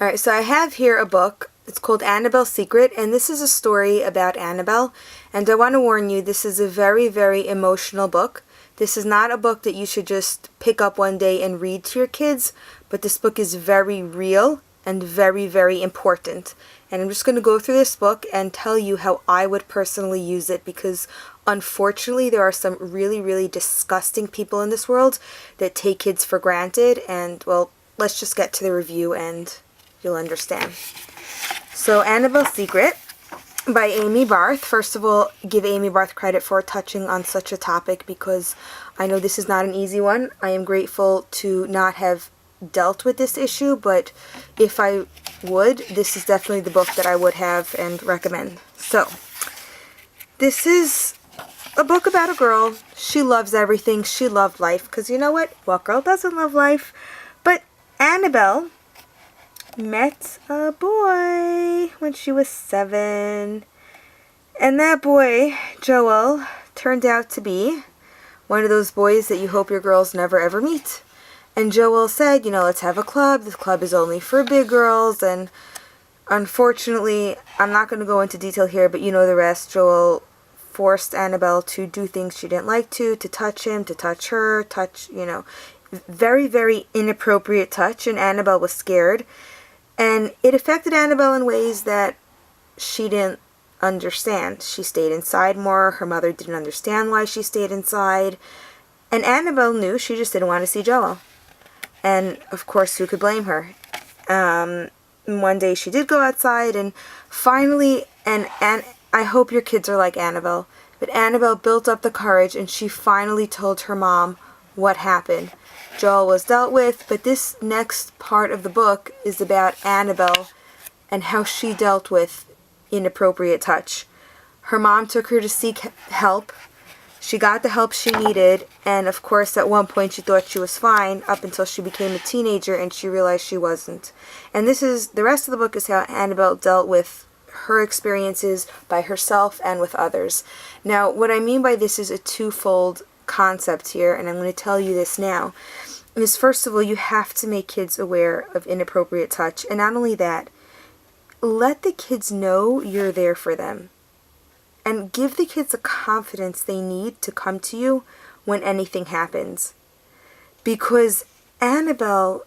Alright, so I have here a book. It's called Annabelle's Secret, and this is a story about Annabelle. And I want to warn you, this is a very, very emotional book. This is not a book that you should just pick up one day and read to your kids, but this book is very real and very, very important. And I'm just going to go through this book and tell you how I would personally use it, because unfortunately there are some really, really disgusting people in this world that take kids for granted. And, well, let's just get to the review and you'll understand. So, Annabelle's Secret by Amy Barth. First of all, give Amy Barth credit for touching on such a topic, because I know this is not an easy one. I am grateful to not have dealt with this issue, but if I would, this is definitely the book that I would have and recommend. So, this is a book about a girl. She loves everything. She loved life, because you know what? What girl doesn't love life? But Annabelle met a boy when she was 7, and that boy, Joel, turned out to be one of those boys that you hope your girls never ever meet. And Joel said, let's have a club. This club is only for big girls. And unfortunately, I'm not going to go into detail here, but you know the rest. Joel forced Annabelle to do things she didn't like to touch him, to touch her, very, very inappropriate touch, and Annabelle was scared. And it affected Annabelle in ways that she didn't understand. She stayed inside more. Her mother didn't understand why she stayed inside. And Annabelle knew she just didn't want to see Joel. And, of course, who could blame her? One day she did go outside, and finally, and I hope your kids are like Annabelle, but Annabelle built up the courage, and she finally told her mom what happened. Joel was dealt with, but this next part of the book is about Annabelle and how she dealt with inappropriate touch. Her mom took her to seek help. She got the help she needed, and of course at one point she thought she was fine up until she became a teenager and she realized she wasn't. And the rest of the book is how Annabelle dealt with her experiences by herself and with others. Now, what I mean by this is a twofold concept here, and I'm going to tell you this now, is first of all, you have to make kids aware of inappropriate touch, and not only that, let the kids know you're there for them, and give the kids the confidence they need to come to you when anything happens. Because Annabelle,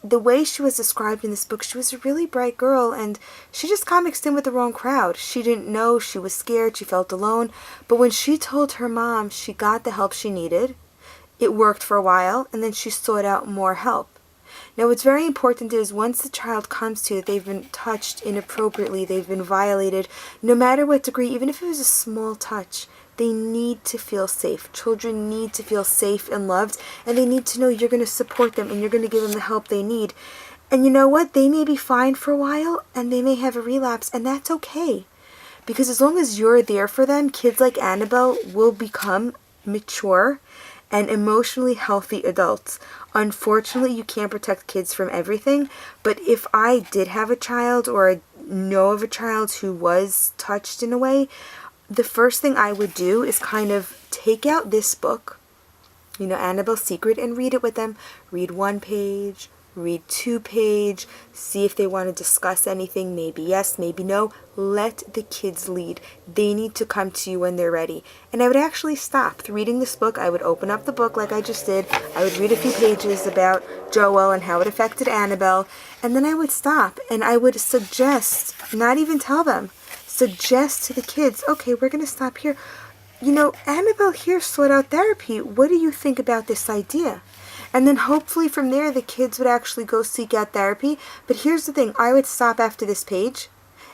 the way she was described in this book, she was a really bright girl, and she just got mixed in with the wrong crowd. She didn't know, she was scared, she felt alone, but when she told her mom she got the help she needed, it worked for a while, and then she sought out more help. Now, what's very important is once the child comes to you, they've been touched inappropriately, they've been violated, no matter what degree, even if it was a small touch, they need to feel safe. Children need to feel safe and loved, and they need to know you're going to support them and you're going to give them the help they need. And you know what? They may be fine for a while, and they may have a relapse, and that's okay. Because as long as you're there for them, kids like Annabelle will become mature and emotionally healthy adults. Unfortunately, you can't protect kids from everything, but if I did have a child or I know of a child who was touched in a way, the first thing I would do is kind of take out this book, Annabelle's Secret, and read it with them. Read 1 page, read 2 page, see if they want to discuss anything, maybe yes, maybe no. Let the kids lead. They need to come to you when they're ready. And I would actually stop reading this book. I would open up the book like I just did. I would read a few pages about Joel and how it affected Annabelle, and then I would stop and I would suggest, not even tell them, suggest to the kids, okay, we're going to stop here. Annabelle here sought out therapy. What do you think about this idea? And then hopefully from there, the kids would actually go seek out therapy. But here's the thing. I would stop after this page,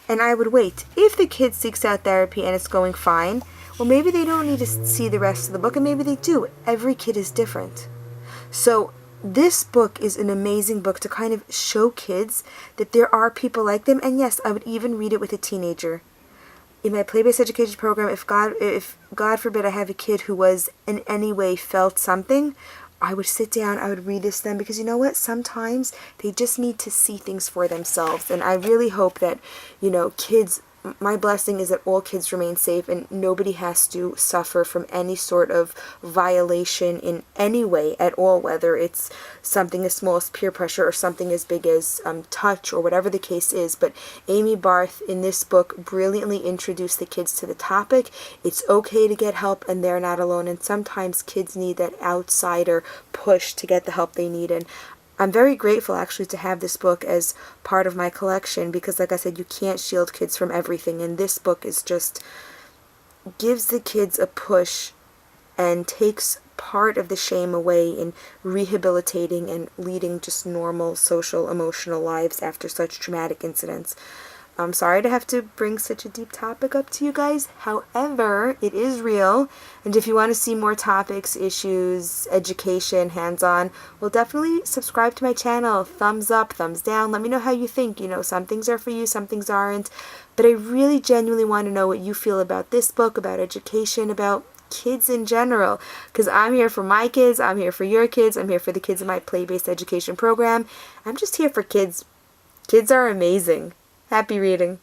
and I would wait. If the kid seeks out therapy and it's going fine, well, maybe they don't need to see the rest of the book, and maybe they do. Every kid is different. So this book is an amazing book to kind of show kids that there are people like them. And yes, I would even read it with a teenager. In my play-based education program, if God forbid I have a kid who was in any way felt something, I would sit down, I would read this to them, because you know what? Sometimes they just need to see things for themselves. And I really hope that, kids my blessing is that all kids remain safe and nobody has to suffer from any sort of violation in any way at all, whether it's something as small as peer pressure or something as big as touch or whatever the case is. But Amy Barth in this book brilliantly introduced the kids to the topic. It's okay to get help and they're not alone, and sometimes kids need that outsider push to get the help they need. And I'm very grateful actually to have this book as part of my collection because, like I said, you can't shield kids from everything, and this book is just gives the kids a push and takes part of the shame away in rehabilitating and leading just normal social emotional lives after such traumatic incidents. I'm sorry to have to bring such a deep topic up to you guys. However, it is real. And if you want to see more topics, issues, education, hands-on, well, definitely subscribe to my channel. Thumbs up, thumbs down. Let me know how you think. You know, some things are for you, some things aren't. But I really genuinely want to know what you feel about this book, about education, about kids in general. Because I'm here for my kids. I'm here for your kids. I'm here for the kids in my play-based education program. I'm just here for kids. Kids are amazing. Happy reading.